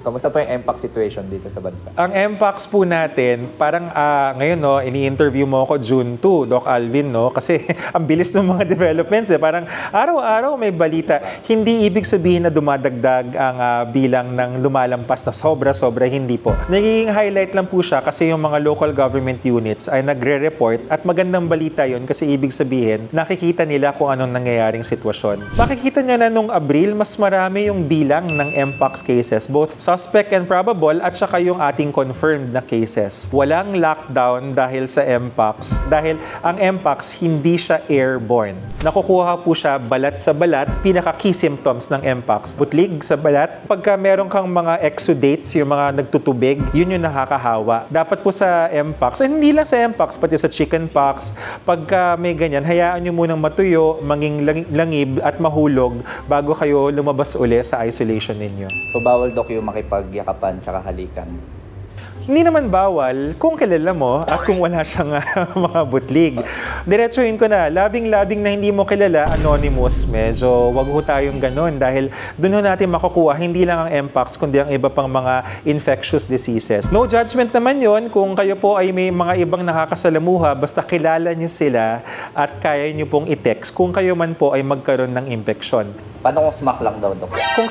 Kamusta po yung MPAC situation dito sa bansa? Ang MPACs po natin, parang ngayon, no, ini-interview mo ako June 2, Doc Alvin, no? Kasi ang bilis ng mga developments, eh. Parang araw-araw may balita. Hindi ibig sabihin na dumadagdag ang bilang ng lumalampas na sobra-sobra, hindi po. Nagiging highlight lang po siya kasi yung mga local government units ay nagre-report at magandang balita yon kasi ibig sabihin, nakikita nila kung anong nangyayaring sitwasyon. Makikita nyo na nung Abril, mas marami yung bilang ng MPACs cases, both suspect and probable at saka yung ating confirmed na cases. Walang lockdown dahil sa MPACs dahil ang MPACs hindi siya airborne. Nakukuha po siya balat sa balat, pinaka-key symptoms ng MPACs. Butlig sa balat, pagka meron kang mga exudates, yung mga nagtutubig, yun yung nakakahawa. Dapat po sa MPACs, and hindi lang sa MPACs, pati sa chickenpox, pagka may ganyan, hayaan nyo munang matuyo, manging langib at mahulog bago kayo lumabas uli sa isolation ninyo. So bawal, Dok, yung makipagyakapan tsaka halikan? Hindi naman bawal kung kilala mo at kung wala siyang mga butlig. Diretsuhin ko na, labing-labing na hindi mo kilala, anonymous, medyo wag ho tayong ganun dahil doon ho natin makukuha hindi lang ang MPACs kundi ang iba pang mga infectious diseases. No judgment naman yon kung kayo po ay may mga ibang nakakasalamuha, basta kilala niyo sila at kaya niyo pong i-text kung kayo man po ay magkaroon ng infection. Paano kung smack lang daw, Dok? Kung